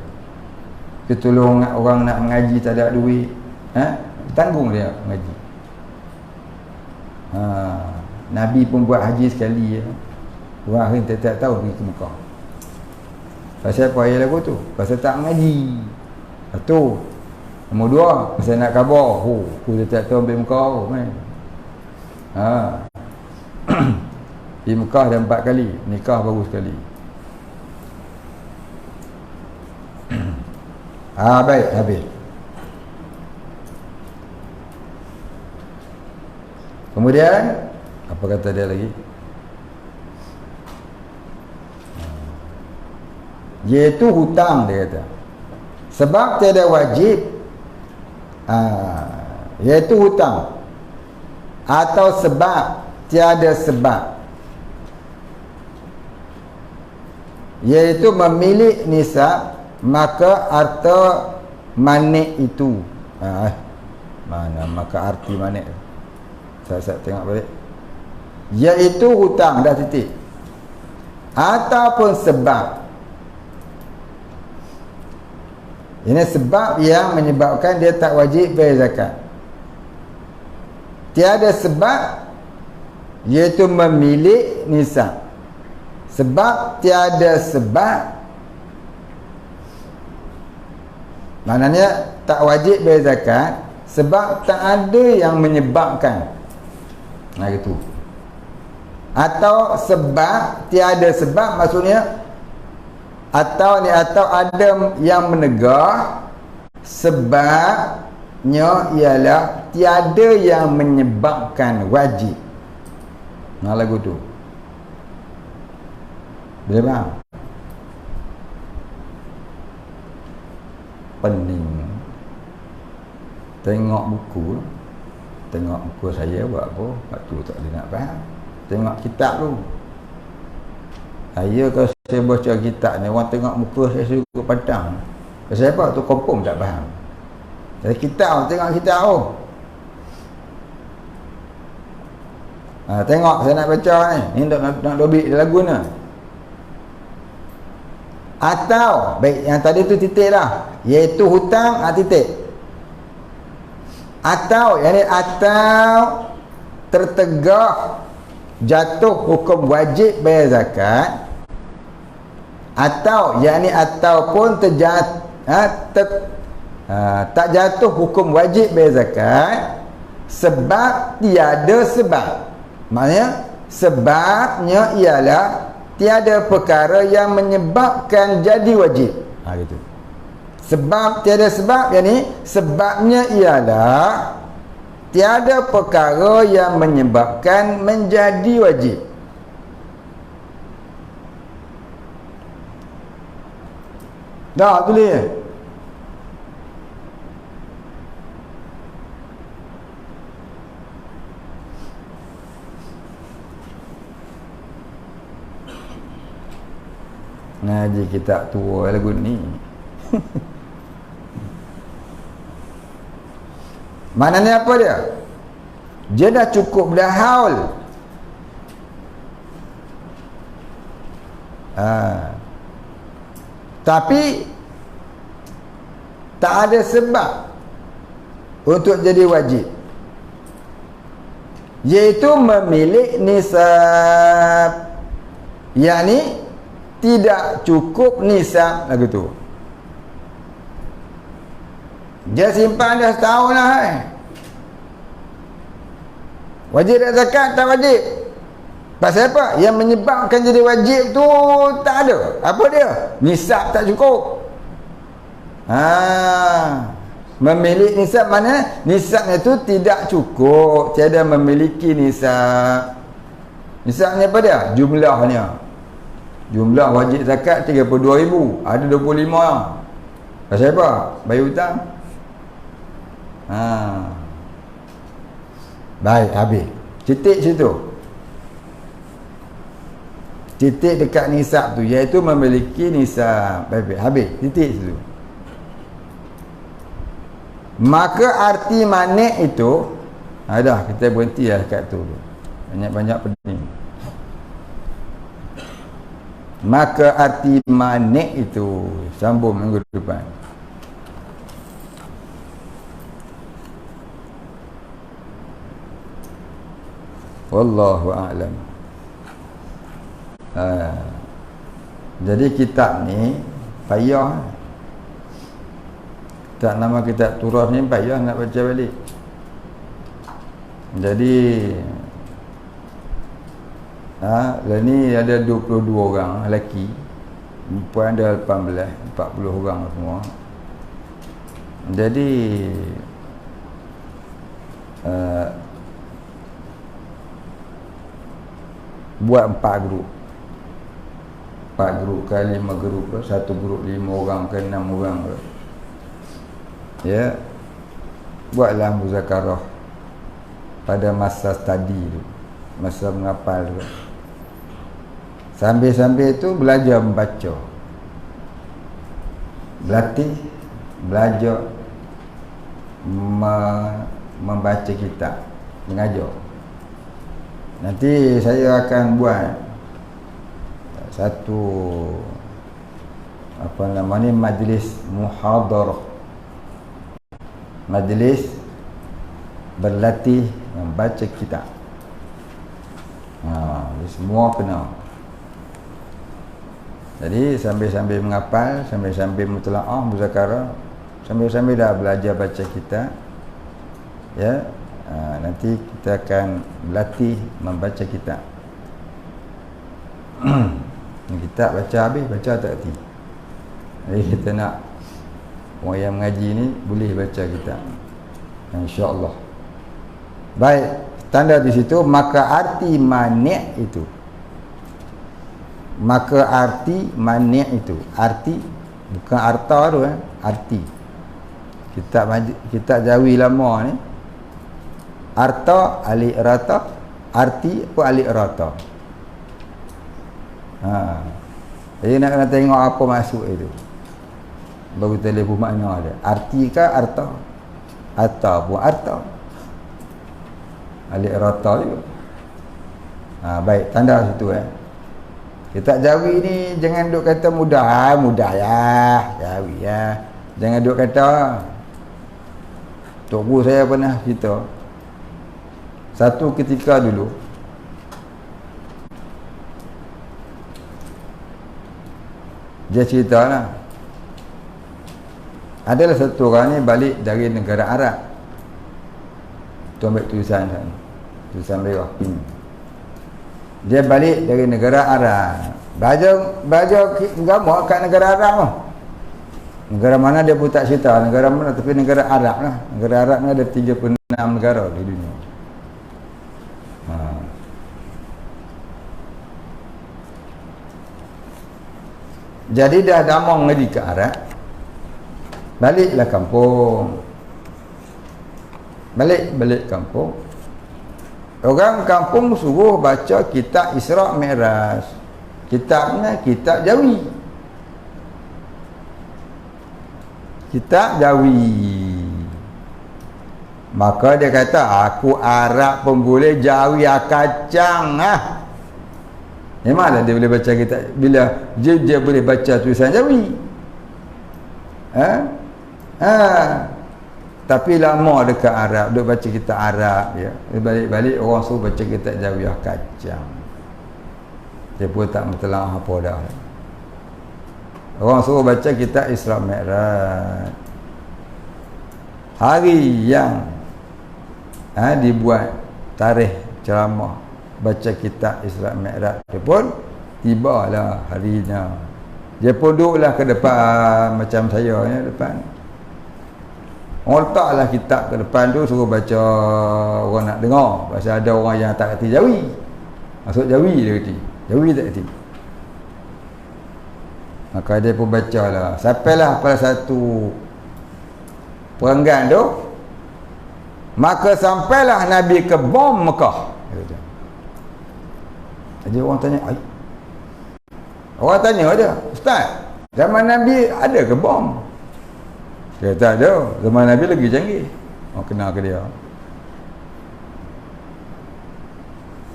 Speaker 1: Pergi tolong orang nak mengaji tak ada duit, tanggung dia mengaji. Nabi pun buat haji sekali. Orang lain tak tahu pergi ke Mekah. Pasal apa ayat lagu tu? Pasal tak mengaji. Satu. Nombor 2, pasal nak khabar. Aku tak tahu ambil Mekah main. Di Mekah dah 4 kali, nikah baru sekali. Baik, habis. Kemudian apa kata dia lagi? Iaitu hutang, dia kata. Sebab tiada wajib, iaitu hutang, atau sebab tiada sebab, iaitu memilik nisab, maka harta manik itu. Mana maka arti manik? Saya tengok balik. Iaitu hutang, dah titik. Ataupun sebab. Ini sebab yang menyebabkan dia tak wajib bayar zakat. Tiada sebab, iaitu memilik nisab. Sebab tiada sebab, maknanya tak wajib bayar zakat sebab tak ada yang menyebabkan. Gitu. Atau sebab tiada sebab, maksudnya atau ada yang menegar sebabnya ialah tiada yang menyebabkan wajib. Lagu tu boleh faham? Pening tengok buku saya buat apa, waktu tak boleh nak faham. Tengok kitab tu. Saya kalau saya baca kitab ni, orang tengok muka saya suruh padang. Pasal apa? Tu confirm tak faham. Dari kitab, tengok kitab tu. Tengok saya nak baca ni nak dobik lagu ni. Atau baik, yang tadi tu titik lah, iaitu hutang, titik. Atau tertegak jatuh hukum wajib bayar zakat, atau ataupun tak jatuh hukum wajib bayar zakat sebab tiada sebab. Maknanya sebabnya ialah tiada perkara yang menyebabkan jadi wajib. Gitu. Sebab tiada sebab, sebabnya ialah tiada perkara yang menyebabkan menjadi wajib. Dah tulis. Ngaji kitab tua lagu ni. Maknanya apa dia? Dia dah cukup dah haul. Tapi tak ada sebab untuk jadi wajib, iaitu memilik nisab, yakni tidak cukup nisab lagu tu. Dia simpan dah setahun lah. Wajib tak zakat? Tak wajib. Pasal apa? Yang menyebabkan jadi wajib tu tak ada. Apa dia? Nisab tak cukup. Memiliki nisab mana? Nisabnya tu tidak cukup, tiada memiliki nisab. Nisabnya apa dia? Jumlahnya. Jumlah wajib zakat 32,000, ada 25. Pasal apa? Bayar hutang. Baik, habis. Titik situ. Titik dekat nisab tu, iaitu memiliki nisab. Baik, habis. Titik situ. Maka arti manik itu, dah kita berhenti lah kat tu. Banyak-banyak pening. Maka arti manik itu, sambung minggu depan. Wallahu a'lam. Jadi kitab ni payah. Tak nama kitab Turah ni payah nak baca balik. Jadi ni ada 22 orang lelaki, perempuan ada 18, 40 orang semua. Jadi buat 4 grup. 4 grup kali 5 grup, satu grup 5 orang ke 6 orang ke. Ya, buatlah muzakarah pada masa study tu, masa menghafal tu. Sambil-sambil tu belajar membaca, berlatih belajar membaca kitab, mengajar. Nanti saya akan buat satu majlis muhadarah, majlis berlatih membaca kitab. Semua kena. Jadi sambil-sambil menghafal, sambil-sambil mutlaah, muzakarah, sambil-sambil dah belajar baca kitab, ya. Nanti kita akan berlatih membaca kitab. Kitab baca habis, baca tak hati. Jadi kita nak orang yang mengaji ni boleh baca kitab, insya-Allah. Baik, tanda di situ. Maka arti manik itu, maka arti manik itu, arti bukan arta tu, arti. Kitab Jawi lama ni, arta alif rata, arti apa alif rata. Jadi nak kena tengok apa masuk itu, baru kita lepas makna dia. Arti ke arta? Arta pun arta, alif rata juga. Baik, tanda situ. Kitab Jawi ni jangan duk kata mudah, mudah ya, Jawi ya. Jangan duk kata. Tok guru saya pernah cerita, satu ketika dulu dia cerita lah, adalah satu orang ni balik dari negara Arab. Tu ambil tulisan sana, tulisan merah pink. Dia balik dari negara Arab, belajar agama kat negara Arab lah. Negara mana dia pun tak cerita negara mana, tapi negara Arab lah. Negara Arab ni ada 36 negara di dunia. Jadi dah damang ngaji ke Arab, baliklah kampung. Balik kampung. Orang kampung suruh baca kitab Isra' Mi'raj. Kitabnya kitab Jawi. Kitab Jawi. Maka dia kata, aku Arab pun boleh, Jawi kacang lah. Memanglah dia boleh baca kitab, bila dia boleh baca tulisan Jawi. Tapi lama dekat Arab, duk baca kitab Arab ya. Balik-balik orang suruh baca kitab Jawi kacang. Dia pun tak mentelah apa dah. Orang suruh baca kitab Isra' Mi'raj. Hari yang dibuat tarikh ceramah baca kitab Isra' Mi'raj, dia pun tibalah harinya. Dia pun duduklah ke depan macam saya ni depan. Orang letaklah kitab ke depan tu, suruh baca, orang nak dengar. Pasal ada orang yang tak kerti Jawi. Maksud Jawi dia kerti, Jawi tak kerti. Maka dia pun baca lah. Sampailah pada satu perenggan tu, maka sampailah Nabi ke bom Mekah. Jadi orang tanya, ay. Orang tanya dia, Ustaz, zaman Nabi ada ke bom? Dia tak ada. Zaman Nabi lagi canggih. Orang kenal ke dia.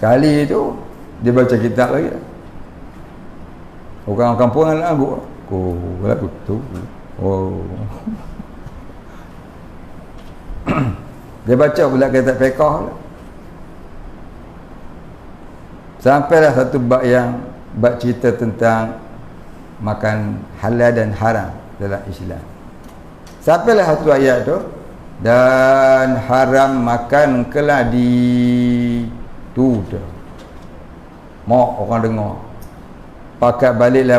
Speaker 1: Kali itu dia baca kitab lagi. Orang kampung nak lagu. Lagu tu. Oh. Dia baca pula kitab fiqh pula. Sampailah satu bab yang bab cerita tentang makan halal dan haram dalam Islam. Sampailah satu ayat tu, dan haram makan keladi tu dah. Mak orang dengar. Pakat baliklah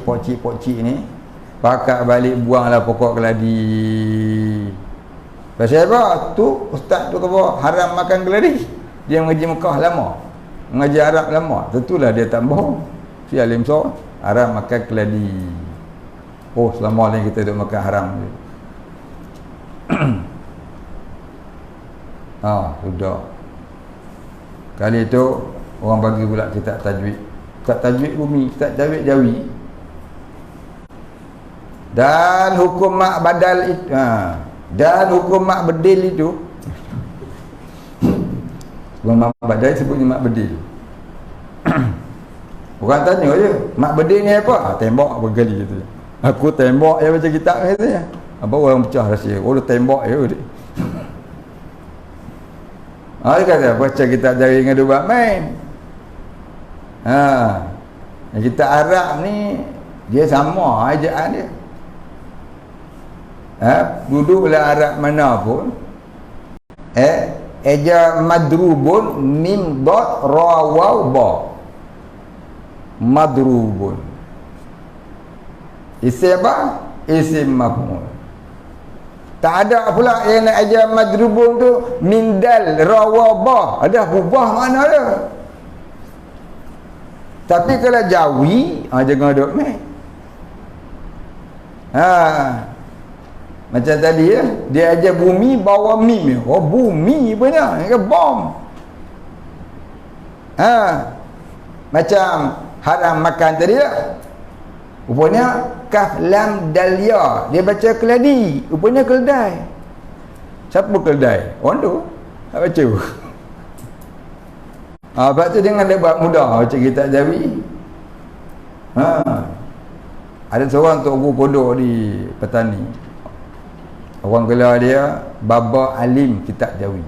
Speaker 1: pokcik ni. Pakat balik buanglah pokok keladi. Pasal apa? Tu ustaz tu kata haram makan keladi. Dia mengaji Mekah lama. Mengaji Arab lama. Tentulah dia tak bohong. Si alim so, haram makan keladi. Oh, selama ni kita duk makan haram. Sudah. Kali tu orang bagi pula kitab tajwid. Kitab tajwid bumi, kitab tajwid Jawi. Dan hukum mak badal itu, dan hukum mak bedil itu. Sebelum mak badal sebutnya mak bedil. Orang tanya je, mak bedil ni apa? Tembok bergali gitu. Aku tembok yang baca kitab katanya. Apa orang pecah rahsia? Oh, tembok je dia. Dia kata baca kitab Jawi dengan dua main. Yang kitab Arab ni dia sama ajaan dia. Duduklah Arab mana pun, eja madrubun mim dot ra waw ba. Madrubun isim apa? Isim maf'ul. Tak ada pula yang nak ajar madrubun tu min dal ra wa ba. Ada berubah makna dia. Tapi kalau Jawi jangan duk main. Macam tadi ya, dia ajar bumi bawa mim. Oh, bumi punya ke bom. Macam haram makan tadi lah. Rupanya kaf lam dal ya, dia baca keladi, rupanya keledai. Siapa keledai? Orang tu tak baca. Sebab tu jangan dia buat mudah baca kitab Jawi. Ada seorang tok guru pondok di Petani. Orang gelar dia Baba Alim Kitab Jawi.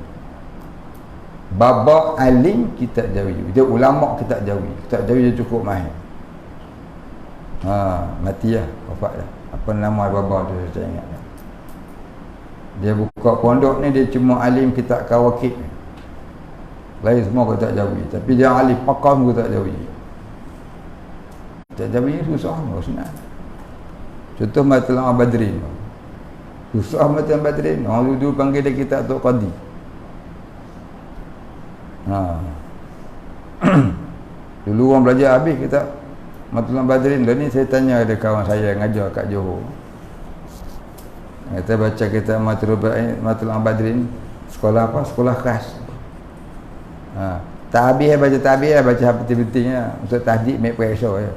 Speaker 1: Baba Alim Kitab Jawi. Dia ulama kitab Jawi. Kitab Jawi dia cukup mahir. Mati lah, wafat dah. Apa nama baba tu saya tak ingat. Dia buka pondok ni, dia cuma alim kitab Kawakib. Lain semua kitab Jawi, tapi dia alim pakar kitab Jawi. Kitab Jawi ni susah, senang. Contoh Matlaul Badrin. Susah Matlaul Badrin. Orang dulu panggil dia kitab Tok Qadi. Dulu orang belajar habis kitab Matlaul Badrin. Dan ni saya tanya ada kawan saya yang ngajar kat Johor. Kita baca kitab Matlaul Badrin. Sekolah apa? Sekolah khas. Tak habis baca tak habis, baca penting-pentingnya. Untuk tahdid make pressure je.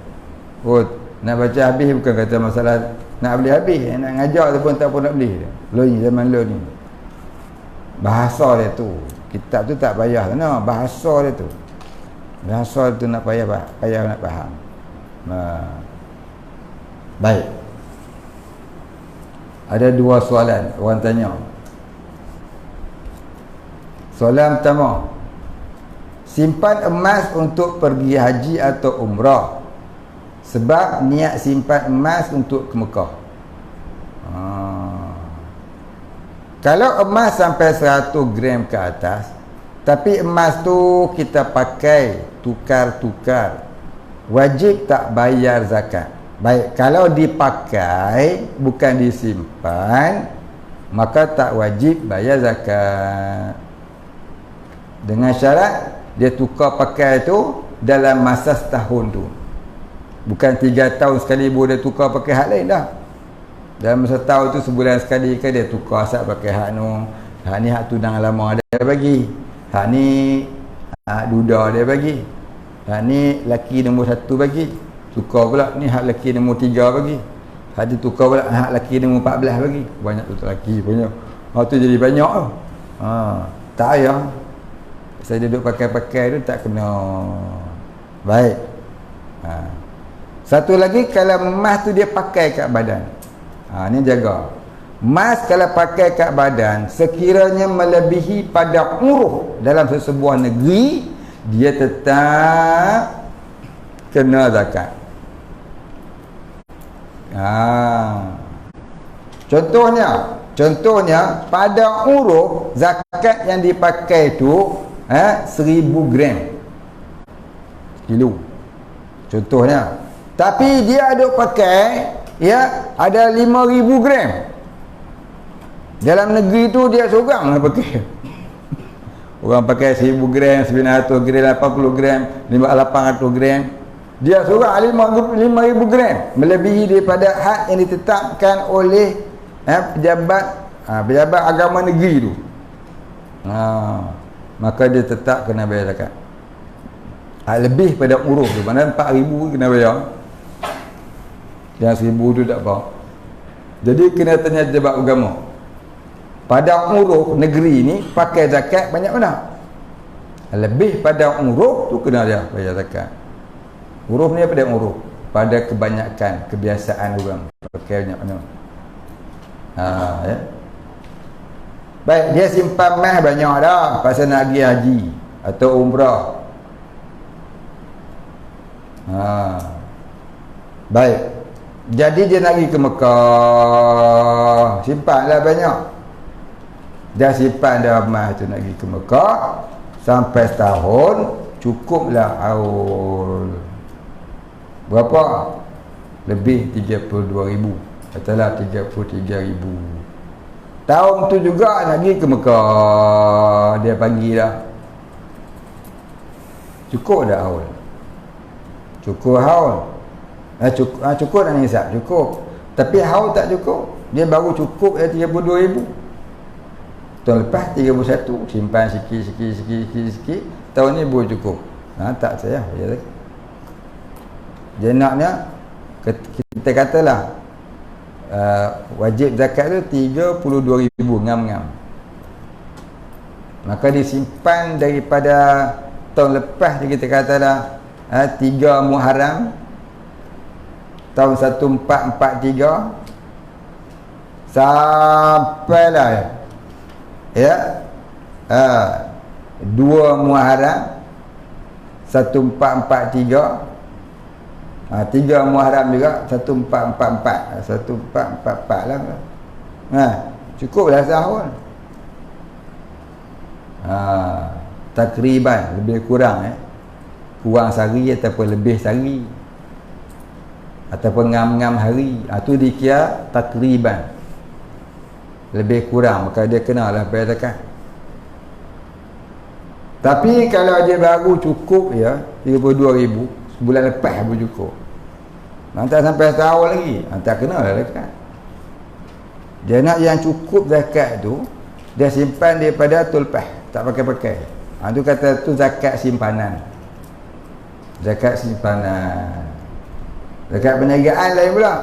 Speaker 1: Oh, nak baca habis bukan kata masalah nak boleh habis. Nak ngajar tu pun tak pun nak boleh. Lo ni zaman lo ni. Bahasa dia tu. Kitab tu tak payah. No, bahasa dia tu. Bahasa tu nak payah nak faham. Baik. Ada dua soalan orang tanya. Soalan pertama, simpan emas untuk pergi haji atau umrah, sebab niat simpan emas untuk ke Mekah. Kalau emas sampai 100 gram ke atas, tapi emas tu kita pakai tukar-tukar, wajib tak bayar zakat? Baik, kalau dipakai bukan disimpan, maka tak wajib bayar zakat. Dengan syarat dia tukar pakai tu dalam masa setahun tu. Bukan 3 tahun sekali boleh tukar pakai hak lain dah. Dalam masa tahun tu sebulan sekali ke dia tukar asal pakai hak nu. Hak ni hak tunang lama dia bagi. Hak ni hak duda dia bagi. Hak ni laki nombor 1 bagi. Tukar pula ni hak laki nombor 3 bagi. Hak ditukar pula hak laki nombor 14 bagi. Banyak tu laki punya. Hak tu jadi banyak tu. Tak payah. Saya duduk pakai-pakai tu tak kena. Baik. Satu lagi, kalau emas tu dia pakai kat badan. Ni jaga. Emas kalau pakai kat badan, sekiranya melebihi pada uruh dalam sesebuah negeri, dia tetap kena zakat. Contohnya pada uruh zakat yang dipakai tu 1000 gram kilo. Contohnya. Tapi dia ada pakai ada 5000 gram. Dalam negeri tu dia seorang lah pakai. Orang pakai 1000 gram, 900 gram, 80 gram, 800 gram. Dia seorang 5000 gram, melebihi daripada had yang ditetapkan oleh pejabat agama negeri tu. Maka dia tetap kena bayar zakat. Lebih pada uruf tu, mana 4000 kena bayar. Yang 1000 tu tak apa. Jadi kena tanya pejabat agama. Pada uruf negeri ni pakai zakat banyak mana? Lebih pada uruf tu kena dia bayar zakat. Uruf ni apa dia uruf? Pada kebanyakan kebiasaan orang pakai banyak mana. Ya. Baik, dia simpan mah banyak dah pasal nak pergi haji atau umrah. Baik. Jadi dia nak pergi ke Mekah, simpanlah banyak. Dia simpan dah emas tu nak pergi ke Mekah sampai setahun, cukuplah haul. Berapa? Lebih 32,000. Katalah 33,000. Tahun tu juga nak pergi ke Mekah, dia panggil dah. Cukup dah haul? Cukup haul. Cukup dah nisab, cukup. Tapi haul tak cukup. Dia baru cukup 32,000. Tahun lepas 31, simpan sikit. Tahun ni boleh cukup. Tak saya. Dia naknya kita katalah wajib zakat tu 32,000 ngam-ngam. Maka disimpan daripada tahun lepas kita katalah 3 Muharram tahun 1443 sampailah 2 Muharram 1443, 3 Muharram juga 1444 lah. Cukuplah setahun. Takriban lebih kurang kurang sehari ataupun lebih sehari ataupun ngam-ngam hari. Tu dikira takriban lebih kurang, maka dia kenalah bayar zakat. Tapi kalau dia baru cukup 32,000 sebulan lepas pun cukup, tak sampai setahun lagi, tak kenalah zakat. Dia nak yang cukup zakat tu dia simpan daripada tulpah, tak pakai-pakai. Tu kata tu zakat simpanan. Zakat simpanan. Zakat perniagaan lain pula.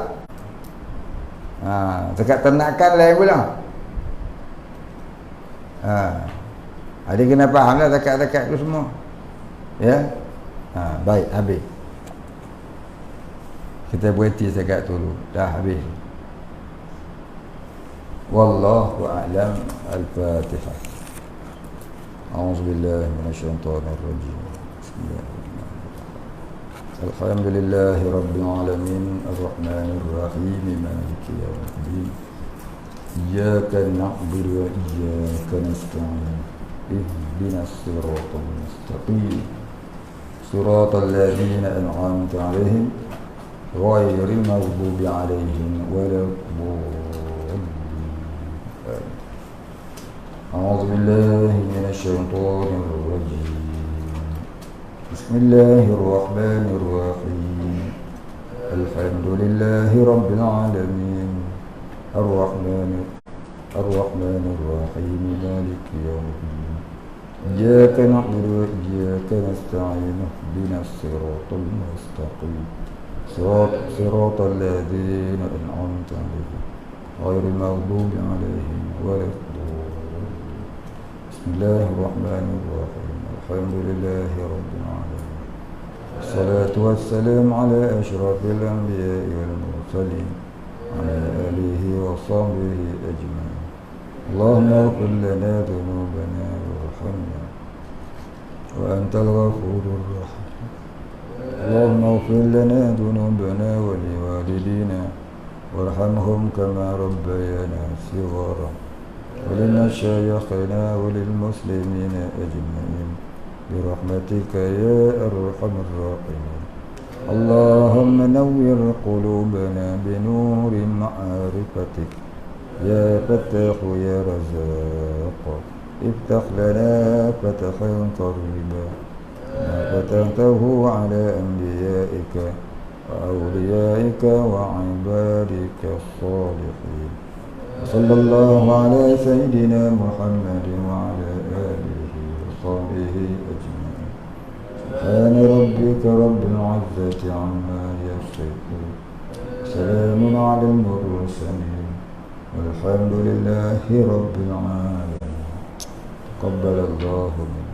Speaker 1: Zakat ternakan lain pula. Dia kena faham lah zakat-zakat tu semua. Ya. Baik, habis. Kita berhenti zakat dulu. Dah habis. Wallahu a'lam. Al-Fatihah. A'udzubillahi minasyaitonir rajim. Bismillahirrahmanirrahim. Alhamdulillahi rabbil alamin, arrahmanir rahim, maliki yaumiddin. Iyyaka na'budu wa iyyaka nasta'in. Ihdinas siratal mustaqim. Siratal ladzina an'amta 'alaihim غير المغضوب عليهم ولا الضالين. أعوذ بالله من الشيطان الرجيم. بسم الله الرحمن الرحيم. الحمد لله رب العالمين الرحمن الرحيم مالك يوم الدين. إياك نعبد وإياك نستعين اهدنا الصراط المستقيم صراط الذين أنعمت عليهم غير المغضوب عليهم ولا الضالين. بسم الله الرحمن الرحيم. الحمد لله رب العالمين. الصلاة والسلام على أشرف الأنبياء والمرسلين على آله وصحبه أجمعين. اللهم اغفر لنا ذنوبنا وارحمنا وأنت الغفور الرحيم. اللهم اغفر لنا ذنوبنا ولوالدينا وارحمهم كما ربيانا صغارا ولمشايخنا وللمسلمين أجمعين برحمتك يا أرحم الراحمين. اللهم نور قلوبنا بنور معرفتك يا فتاح يا رزاق. افتح لنا فتحا قريبا ما فتحته على أنبيائك وأوليائك وعبادك الصالحين. صلى الله على سيدنا محمد وعلى آله وصحبه أجمعين. سبحان ربك رب العزة عما يصفون سلام على المرسلين والحمد لله رب العالمين. تقبل الله منا.